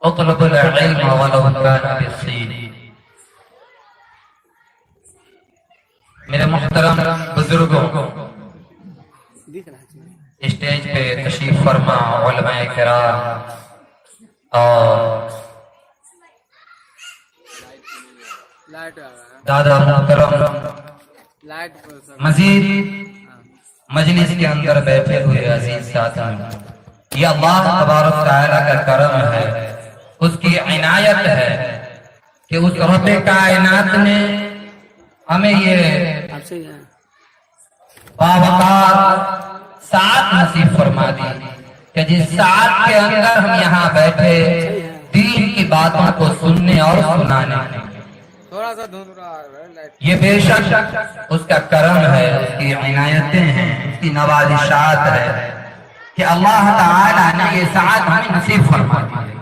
اطلب العلم ولو كان بالصين۔ میرے محترم بزرگوں، اسٹیج پہ تشریف فرما علماء کرام اور دادا محترم، مزید مجلس کے اندر بیٹھے ہوئے عزیز ساتھیوں، یہ اللہ تبارک و تعالیٰ کا کرم ہے، اس کی عنایت ہے کہ اس رب کائنات نے ہمیں یہ باوقار ساعت نصیب فرما دی کہ جس ساعت کے اندر ہم یہاں بیٹھے دین کی باتوں کو سننے اور سنانے، یہ بے شک اس کا کرم ہے، اس کی عنایتیں ہیں، اس کی نوازشات ہے کہ اللہ تعالیٰ نے یہ ساعت ہمیں نصیب فرما دی۔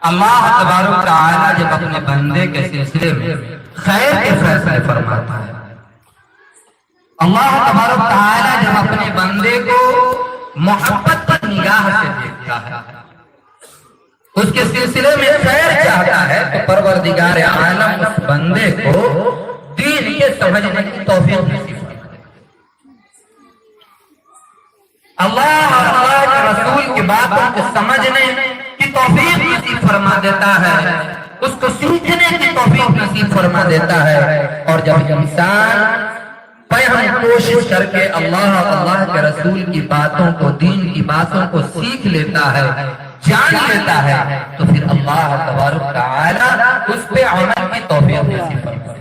اللہ تبارک و تعالیٰ جب اپنے بندے کے سلسلے میں خیر کے فیصلے فرماتا ہے، اللہ تبارک و تعالیٰ جب اپنے بندے کو محبت پر نگاہ سے دیکھتا ہے، اس کے سلسلے میں خیر چاہتا ہے، تو پروردگار عالم اس بندے کو دین کے سمجھنے کی توفیق نصیب فرماتا ہے۔ اللہ اور اللہ کے رسول کی باتوں کو سمجھنے کی توفیق نصیب فرما دیتا ہے، اس کو سیکھنے کی توفیق نصیب فرما دیتا ہے۔ اور جب انسان ہم کوشش کر کے اللہ اور اللہ کے رسول کی باتوں کو، دین کی باتوں کو سیکھ لیتا ہے، جان لیتا ہے، تو پھر اللہ تبارک و تعالیٰ اس پہ عمل کی توفیق نصیب فرماتا ہے۔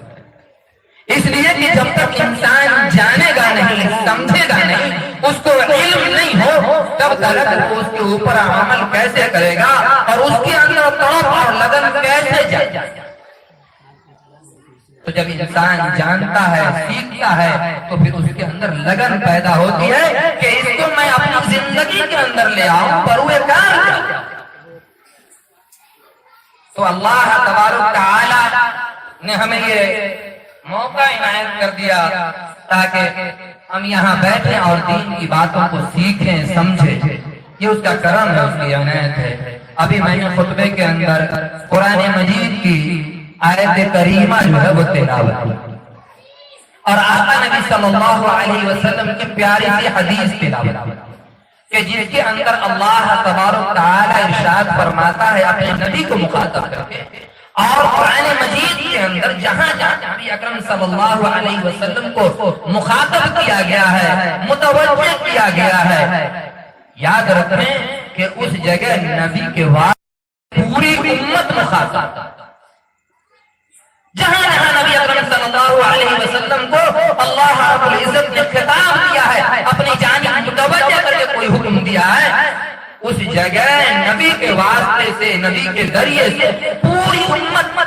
اس لیے کہ جب تک انسان جانے گا نہیں، سمجھے گا نہیں، اس کو علم نہیں ہو، تب تک وہ اس کے اوپر عمل کیسے کرے گا اور اس کے اندر طرف اور لگن کیسے جائے گا۔ تو جب انسان جانتا ہے، سیکھتا ہے، تو پھر اس کے اندر لگن پیدا ہوتی ہے کہ اس کو میں اپنی زندگی کے اندر لے آؤں، پروے کار جاؤں۔ تو اللہ تبارک تعالی نے ہمیں یہ موقع عنایت کر دیا تاکہ ہم یہاں بیٹھیں اور دین کی باتوں کو سیکھیں، سمجھیں، یہ اس کا کرم ہے، اس کی عنایت ہے۔ ابھی میں نے خطبے کے اندر قرآن مجید کی آیت کریمہ جو ہے وہ تلاوت کی اور آقا نبی صلی اللہ علیہ وسلم کی پیاری سی حدیث تلاوت کی کہ جس کے اندر اللہ تبارک تعالی ارشاد فرماتا ہے اپنے نبی کو مخاطب کر کے، اور قرآن مجید کے اندر جہاں جہاں نبی اکرم صلی اللہ علیہ وسلم کو مخاطب کیا گیا ہے، متوجہ کیا گیا ہے، یاد رکھیں کہ اس جگہ نبی کے بعد پوری امت مخاطب، جہاں جہاں نبی اکرم صلی اللہ علیہ وسلم کو اللہ رب العزت نے خطاب کیا ہے، اپنی جانب متوجہ کر کے کوئی حکم دیا ہے، اس جگہ نبی کے واسطے سے، نبی کے ذریعے سے پوری امت،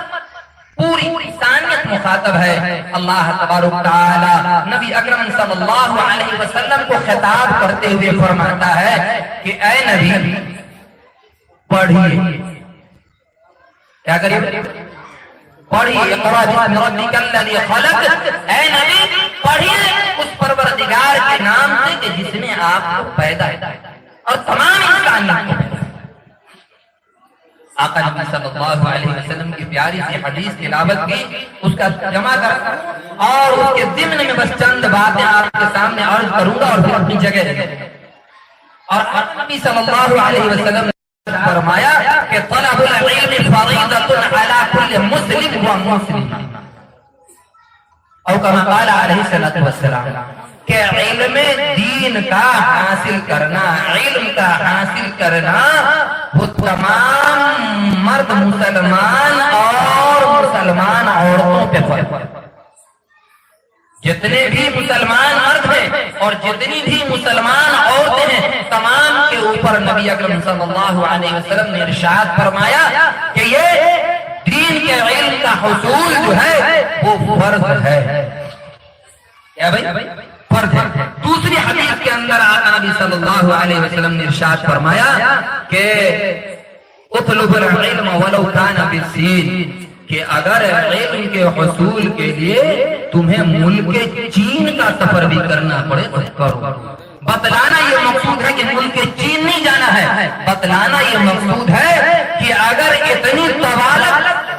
پوری انسانیت مخاطب ہے۔ اللہ تبارک تعالی نبی اکرم صلی اللہ علیہ وسلم کو خطاب کرتے ہوئے فرماتا ہے کہ اے نبی پڑھیے، کیا کریے؟ پڑھیے، اقرأ باسم ربک الذی خلق، اے نبی پڑھیے اس پروردگار کے نام سے کہ جس نے آپ کو پیدا کیا اور تمام انسانیت کو پیدا کیا۔ آقا نبی صلی اللہ علیہ وسلم کی پیاری سی حدیث تلاوت کی، اس کا جمع کر اور اس کے ضمن میں بس چند باتیں آپ کے سامنے عرض کروں گا اور پھر اپنی جگہ لے جاؤں گا۔ اور آقا نبی صلی اللہ علیہ وسلم فرمایا کہ طلب العلم فریضۃ علی کل مسلم و مسلمہ، اور کما قال علیہ الصلوۃ والسلام کہ علم دین کا حاصل کرنا، علم کا حاصل کرنا وہ تمام مرد مسلمان اور مسلمان عورتوں پہ فرض ہے۔ جتنے بھی مسلمان مرد ہیں اور جتنی بھی مسلمان عورتیں ہیں، تمام کے اوپر نبی اکرم صلی اللہ علیہ وسلم نے ارشاد فرمایا کہ یہ دین کے علم کا حصول جو ہے وہ فرض ہے۔ کیا بھائی؟ فرض ہے۔ دوسری حدیث کے اندر آقا نبی صلی اللہ علیہ وسلم نے ارشاد فرمایا کہ اطلب العلم ولو کان بالسین، کہ اگر علم کے حصول کے لیے تمہیں ملک چین کا سفر بھی کرنا پڑے تو کرو۔ بتلانا یہ مقصود ہے کہ ملک چین نہیں جانا ہے، بتلانا یہ مقصود ہے کہ اگر کتنی طوالت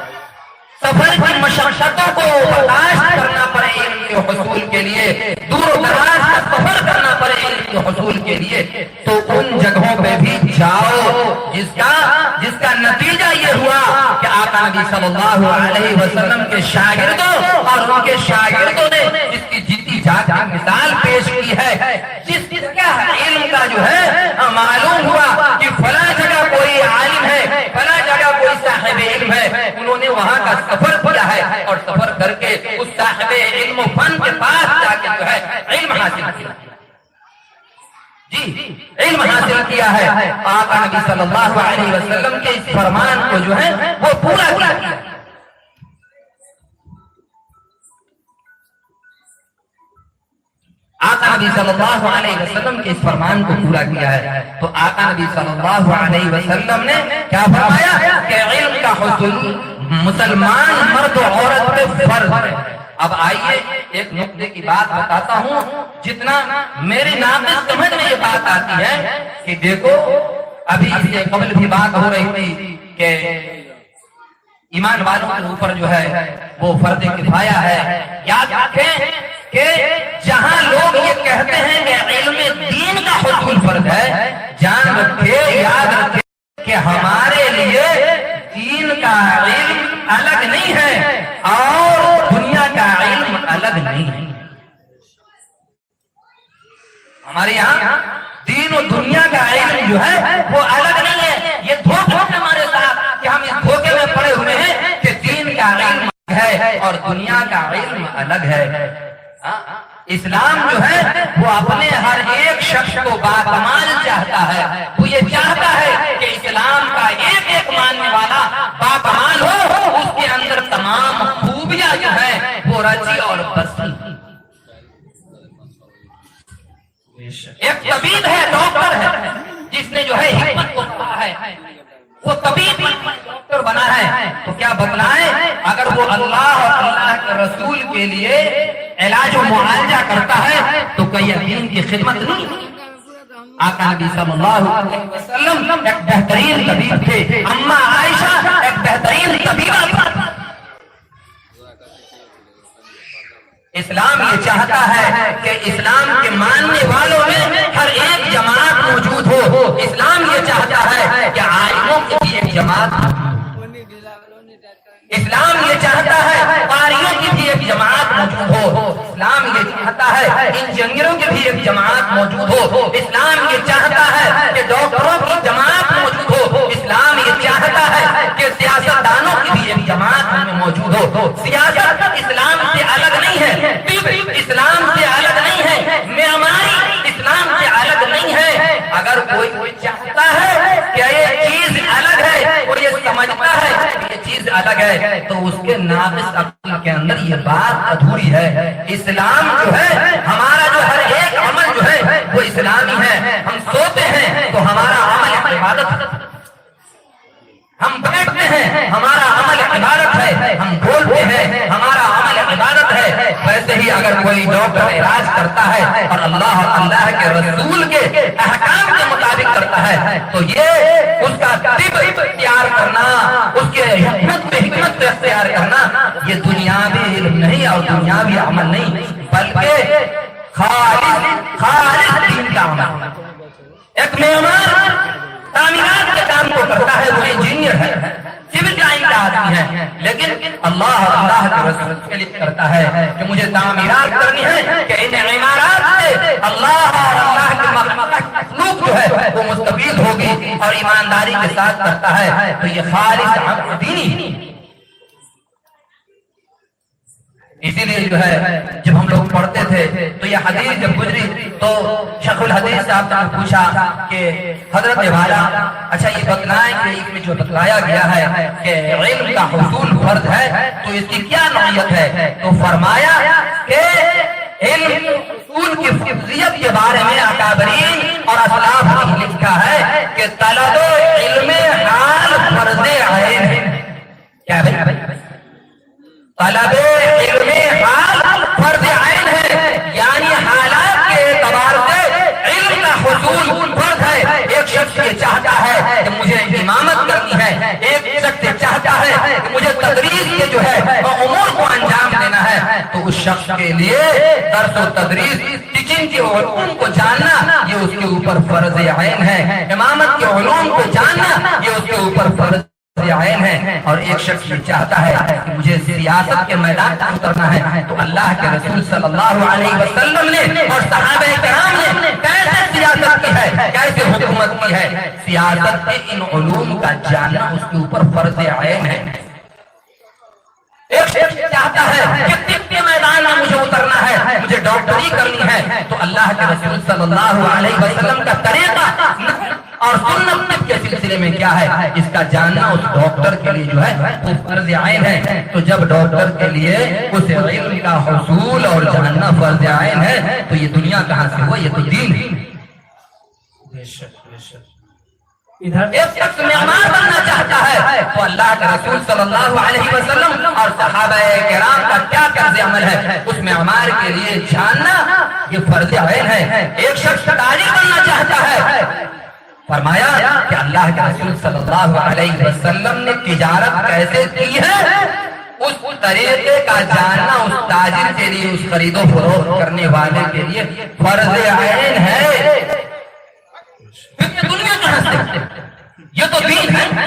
سفر کی مشقتوں کو برداشت کرنا پڑے علم کے حصول کے لیے، دور و دراز کا سفر کرنا پڑے علم کے حصول کے لیے، تو ان جگہوں پہ بھی جاؤ جس کا نتیجہ یہ ہوا کہ آقا نبی صلی اللہ علیہ وسلم کے شاگردوں اور ان کے شاگردوں نے جس کی جیتی جاگ کی مثال پیش کی ہے، جس کا علم کا جو ہے معلوم ہوا کہ فلاں جگہ کوئی عالم ہے، فلاں جگہ کوئی صاحب علم ہے، انہوں نے وہاں کا سفر کیا ہے اور سفر کر کے اس صاحب علم و فن کے پاس جا کے جو ہے علم حاصل کیا، جی علم حاصل کیا ہے، آقا نبی صلی اللہ علیہ وسلم کے اس فرمان کو جو ہے وہ پورا کیا۔ آقا نبی صلی اللہ علیہ وسلم کے اس فرمان کو پورا کیا ہے، تو آقا نبی صلی اللہ علیہ وسلم نے کیا فرمایا کہ علم کا حصول مسلمان مرد و عورت پہ فرض ہے۔ اب آئیے ایک نقطے کی بات بتاتا ہوں، جتنا میری ناقص سمجھ میں یہ بات آتی ہے کہ دیکھو ابھی اس سے قبل بھی بات ہو رہی تھی کہ ایمان والوں کے اوپر جو ہے وہ فرض کفایہ ہے۔ یاد رکھیں کہ جہاں لوگ یہ کہتے ہیں کہ علم دین کا حصول فرض ہے، جان رکھے یاد رکھے کہ ہمارے لیے دین کا علم الگ نہیں ہے اور دنیا کا علم الگ نہیں ہے۔ ہمارے یہاں دین و دنیا کا علم جو ہے وہ الگ نہیں ہے۔ یہ دھوکہ ہے ہمارے ساتھ کہ ہم اس دھوکے میں پڑے ہوئے ہیں کہ دین کا علم ہے اور دنیا کا علم الگ ہے۔ اسلام جو ہے وہ اپنے ہر ایک شخص کو باکمال چاہتا ہے، وہ یہ چاہتا ہے کہ اسلام کا ایک ایک ماننے والا باکمال ہو، اس کے اندر تمام خوبیاں جو ہیں وہ رچی اور بسی۔ ایک طبیب ہے، ڈاکٹر ہے، جس نے جو ہے حکمت کو کہا ہے، وہ طبیب ڈاکٹر بنا ہے، تو کیا بتلائیں اگر وہ اللہ اور اللہ کے رسول کے لیے علاج و معالجہ کرتا ہے تو کئی دین کی خدمت نہیں۔ آقا نبی صلی اللہ علیہ وسلم ایک بہترین طبیب تھے، اماں عائشہ ایک بہترین طبیبہ تھی۔ اسلام یہ چاہتا ہے کہ اسلام کے ماننے والوں میں ہر ایک جماعت موجود ہو۔ اسلام یہ چاہتا ہے کہ عالموں کی بھی ایک جماعت، اسلام یہ چاہتا ہے قاریوں کی بھی ایک جماعت موجود ہو، اسلام یہ چاہتا ہے انجینئروں کی بھی ایک جماعت موجود ہو، اسلام یہ چاہتا ہے کہ ڈاکٹروں کی جماعت موجود ہو، اسلام یہ چاہتا ہے کہ سیاستدانوں کی بھی ایک جماعت میں موجود ہو۔ سیاست اسلام سے الگ نہیں ہے، طب اسلام سے الگ نہیں ہے، معماری اسلام سے الگ نہیں ہے۔ اگر کوئی چاہتا ہے کہ یہ چیز الگ ہے اور یہ سمجھتا ہے یہ چیز الگ ہے تو اس کے ناقص عقل کے اندر یہ بات ادھوری ہے۔ اسلام جو ہے ہمارا جو ہر ایک عمل جو ہے وہ اسلامی ہے۔ ہم سوتے ہیں تو ہمارا عمل عبادت ہے، ہم بیٹھتے ہیں ہمارا عمل عبادت ہے، ہم بولتے ہیں ہمارا عمل عبادت ہے۔ ویسے ہی اگر کوئی ڈاکٹر علاج کرتا ہے اور اللہ اور اللہ کے رسول کے احکام کے مطابق کرتا ہے تو یہ اس کا طب اختیار کرنا، اس کے حکمت پہ اختیار کرنا یہ دنیاوی علم نہیں اور دنیاوی عمل نہیں، بلکہ خالص دین کا عمل۔ ایک معمار تعمیرات کے کام کو کرتا ہے، وہ انجینئر ہے، سول ڈرائنگ کا آدمی ہے، لیکن اللہ اور اللہ کے رسول کے لیے کرتا ہے کہ مجھے تعمیرات کرنی ہے کہ ان عمارات سے اللہ اور اللہ کے مخلوق جو ہے وہ مستفید ہوگی اور ایمانداری کے ساتھ کرتا ہے تو یہ خالص دینی۔ اسی لیے جو ہے جب ہم لوگ پڑھتے تھے تو یہ حدیث جب گزری تو شیخ الحدیث صاحب نے پوچھا کہ حضرت والا اچھا یہ بتلائیں کہ اس میں جو بتلایا گیا ہے کہ علم کا حصول فرض ہے تو اس کی کیا نوعیت ہے؟ تو فرمایا کہ علم حصول کی فرضیت کے بارے میں اکابرین اور اسلاف نے لکھا ہے کہ طلب علم حال فرض عین ہے۔ کیا ہے؟ طلب علم حال فرض عین ہے، یعنی حالات کے اعتبار سے علم کا حصول فرض ہے۔ ایک شخص یہ چاہتا ہے کہ مجھے امامت کرنی ہے، ایک شخص شخص کے لیے درس و تدریس ٹیچنگ کے علوم کو جاننا یہ اس کے اوپر فرض عین ہے، امامت کے علوم کو جاننا یہ اس کے اوپر فرض عین ہے۔ اور ایک شخص یہ چاہتا ہے کہ مجھے سیاست کے میدان میں اترنا ہے تو اللہ کے رسول صلی اللہ علیہ وسلم نے اور صحابہ کرام نے کیسے سیاست کی ہے، کیسے حکومت کی ہے، سیاست کے ان علوم کا جاننا اس کے اوپر فرض عین ہے۔ ایک شخص چاہتا ہے کہ طب کے میدان میں مجھے اترنا ہے، مجھے ڈاکٹری کرنی ہے تو اللہ کے رسول صلی اللہ علیہ وسلم کا طریقہ اور سنت طب کے سلسلے میں کیا ہے اس کا جاننا اس ڈاکٹر کے لیے جو ہے وہ فرض عین ہے۔ تو جب ڈاکٹر کے لیے اس علم کا حصول اور جاننا فرض عین ہے تو یہ دنیا کہاں سے ہوا، یہ تو دین ہے۔ ایک شخص معمار بننا چاہتا ہے تو اللہ کے رسول صلی اللہ علیہ وسلم اور صحابہ کرام کا کیا طرز عمل ہے اس معمار کے لیے جاننا یہ فرض عین ہے۔ ایک شخص تاجر بننا چاہتا ہے، فرمایا کہ اللہ کے رسول صلی اللہ علیہ وسلم نے تجارت کیسے کی ہے اس طریقے کا جاننا اس تاجر کے لیے، اس خرید و فروخت کرنے والے کے لیے فرض عین ہے۔ دنیا کہاں سے، یہ تو دین ہے۔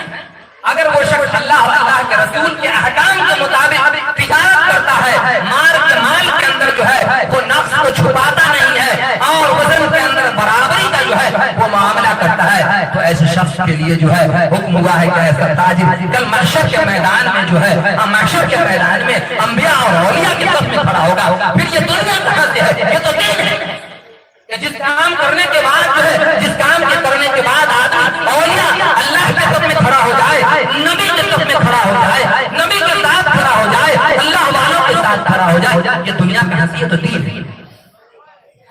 اگر وہ شخص اللہ کے رسول کے احکام کے مطابق تجارت کرتا ہے، مال کے اندر جو ہے وہ نفس کو چھپاتا نہیں ہے اور وزن کے اندر برابری کا جو ہے وہ معاملہ کرتا ہے تو ایسے شخص کے لیے جو ہے حکم ہوا ہے کہ ایسا تاجر کل محشر کے میدان میں جو ہے محشر کے میدان میں انبیاء اور اولیاء کی صف میں کھڑا ہوگا۔ پھر یہ دنیا کہاں سے ہے، یہ تو دین ہے۔ جس کام کرنے کے بعد جو ہے، جس کام کے کرنے کے بعد آدمی اولیاء اللہ کے صف میں کھڑا ہو جائے، نبی کے صف میں کھڑا ہو جائے، نبی کے ساتھ کھڑا ہو جائے، اللہ والوں کے ساتھ کھڑا ہو جائے، یہ دنیا کہاں سے، یہ تو دین ہے۔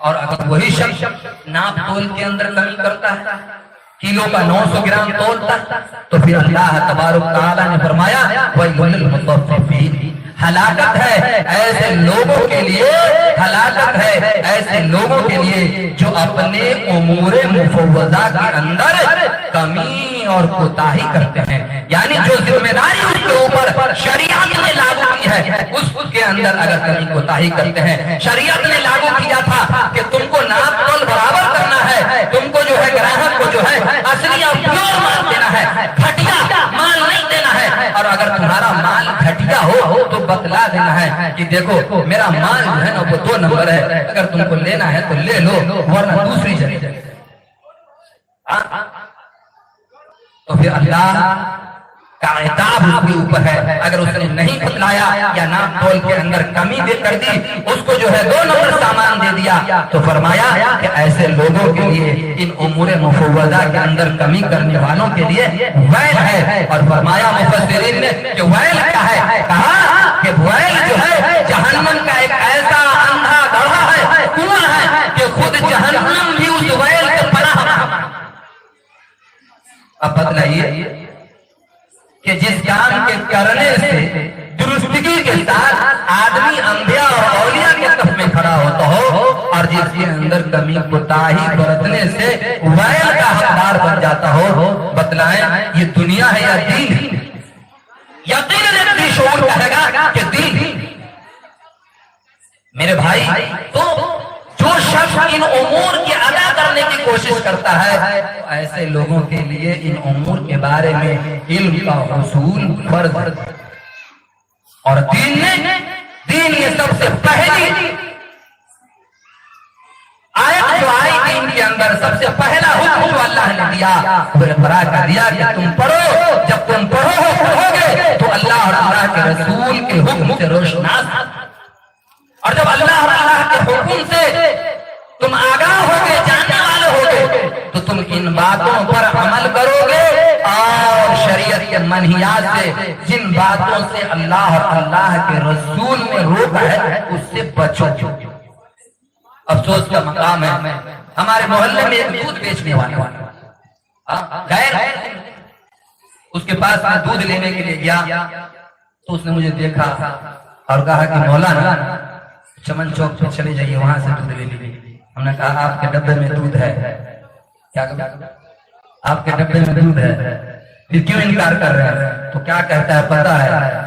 اور اگر وہی شخص ناپ تول کے اندر کمی کرتا ہے، کلو کا 900 گرام تولتا تو پھر اللہ تبارک تعالیٰ نے فرمایا وَيْلٌ لِّلْمُطَفِّفِينَ، ہلاکت ہے ایسے لوگوں کے لیے، ہلاکت ہے ایسے لوگوں کے لیے جو اپنے امور مفوضہ کے اندر کمی اور کوتاہی کرتے ہیں، یعنی جو ذمہ داری اس کے اوپر شریعت نے لاگو کی ہے اس کے اندر اگر کمی کوتاہی کرتے ہیں۔ شریعت نے لاگو کیا تھا کہ تم کو ناپ تول برابر کرنا ہے، تم کو جو ہے گراہک کو جو ہے اصلی اور پیور مال دینا ہے، گھٹیا مال نہیں دینا ہے، اور اگر تمہارا مال گھٹیا ہو تو بتلا دینا ہے کہ دیکھو میرا مال جو ہے نا وہ 2 نمبر ہے، اگر تم کو لینا ہے تو لے لو ورنہ دوسری جگہ۔ تو پھر اللہ کا عتاب اس کے اوپر ہے اگر اس نے نہیں بتلایا یا ناپ تول کے اندر کمی دے کر دی، اس کو جو ہے 2 نمبر سامان دے دیا تو فرمایا کہ ایسے لوگوں کے لیے، ان امور مفوضہ کے اندر کمی کرنے والوں کے لیے ویل ہے۔ اور فرمایا مفسرین نے کہ ویل کیا ہے، کہا کہ ویل جو ہے جہنم کا ایک ایسا اندھا گڑھا ہے، کنواں ہے کہ خود جہنم بھی اس ویل کے پناہ۔ اب بتلائیے کہ جس کام کے کرنے سے درستگی کے ساتھ آدمی انبیاء اور اولیاء کے صف میں کھڑا ہوتا ہو اور جس کے اندر کمی کوتاہی برتنے سے ویل کا حقدار بن جاتا ہو، بتلائیں یہ دنیا ہے یا دین؟ یقیناً اپنی شعور کہے گا کہ دین۔ میرے بھائی، تو جو شخص ان امور کی ادا کرنے کی کوشش کرتا ہے ایسے لوگوں کے لیے ان امور کے بارے میں علم کا حصول فرض ہے۔ اور دین یہ سب سے پہلی آیت جو آئی دین کے اندر سب سے پہلا حکم جو اللہ نے دیا وہ اقرا کا دیا کہ تم پڑھو، جب تم پڑھو گے تو اللہ اور اللہ کے رسول کے حکم سے روشناس، اور جب اللہ اور اللہ کے حکم سے تم آگاہ ہوگے، جاننے والے ہوگے تو تم ان باتوں پر عمل کرو گے اور شریعت کے منہیات سے، جن باتوں سے اللہ اور اللہ کے رسول نے روکا ہے اس سے بچو۔ افسوس کا مقام ہے ہمارے محلے میں ایک دودھ بیچنے والا غیر اس کے پاس میں دودھ لینے کے لیے گیا تو اس نے مجھے دیکھا اور کہا کہ مولانا چمن چوک پہ چلے جائیے، وہاں سے دودھ لے لیجیے۔ ہم نے کہا آپ کے ڈبے میں دودھ ہے، کیا آپ کے ڈبے میں دودھ ہے، پھر کیوں انکار کر رہے ہیں؟ تو کیا کہتا ہے پتہ ہے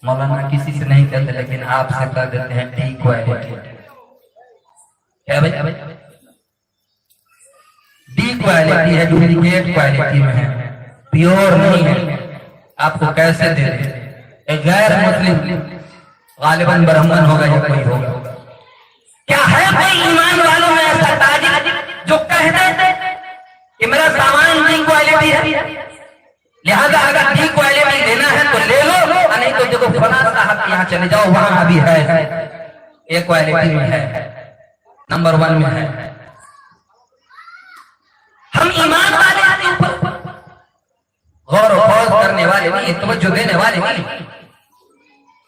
مولانا کسی سے نہیں کہتے لیکن آپ سے کہہ دیتے ہیں ڈی کوالٹی. کیا بھائی؟ ڈی کوالٹی ہے, ڈپلیکیٹ کوالٹی میں ہے, پیور نہیں ہے. آپ کو کیسے دے دیں؟ ایک غیر مسلم غالباً برہمن ہوگا یا کوئی ہوگا. کیا ہے کوئی ایمان والوں میں ایسا تاجر جو کہہ دے کہ میرا سامان ڈی کوالٹی ہے, لہذا اگر ڈی کوالٹی لینا ہے تو لے لو, نہیں تو دیکھو فلاں صاحب یہاں چلے جاؤ, وہاں ابھی ہے, اے کوالٹی میں ہے, نمبر 1 میں ہے. ہم ایمان والے کے اوپر غور و خوض کرنے والے نہیں, توجہ دینے والے نہیں.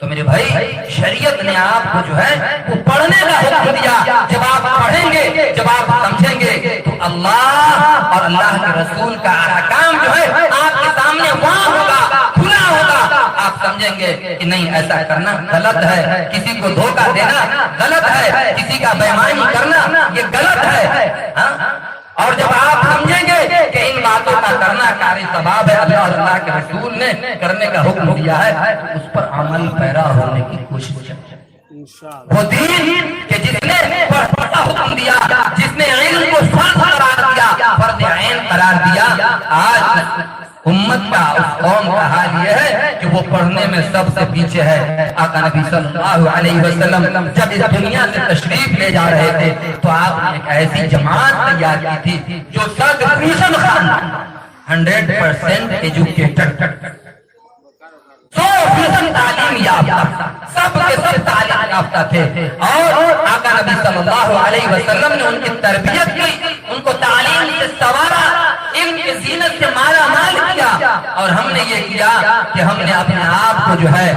تو میرے بھائی شریعت نے آپ کو جو ہے وہ پڑھنے کا حکم دیا. جب آپ پڑھیں گے, جب آپ سمجھیں گے تو اللہ اور اللہ کے رسول کا احکام جو ہے آپ کے سامنے وہاں ہوگا, کھلا ہوگا. آپ سمجھیں گے کہ نہیں ایسا کرنا غلط ہے, کسی کو دھوکہ دینا غلط ہے, کسی کا بےایمانی کرنا یہ غلط ہے. اور جب آپ سمجھیں گے کہ ان باتوں کا کرنا کاری ثواب ہے, اللہ اور اللہ کے رسول نے کرنے کا حکم دیا ہے, تو اس پر عمل پیرا ہونے کی کوشش کریں. وہ دین کہ جس نے پڑھا حکم دیا, جس نے علم کو فرض قرار دیا, فرض عین قرار دیا, آج امت کا اس قوم کا حال یہ ہے کہ وہ پڑھنے میں سب سے پیچھے ہے. آقا نبی صلی اللہ علیہ وسلم جب اس دنیا سے تشریف لے جا رہے تھے تو آپ نے ایک ایسی جماعت تیار کی تھی جو 100% ایجوکیٹڈ, 100% تعلیم یافتہ, سب کے سب تعلیم یافتہ تھے. اور آقا نبی صلی اللہ علیہ وسلم نے ان کی تربیت کی, ان کو تعلیم سے سوارا, علم کی زینت سے مالا مال کیا. اور ہم نے یہ کیا کہ ہم نے اپنے آپ کو جو ہے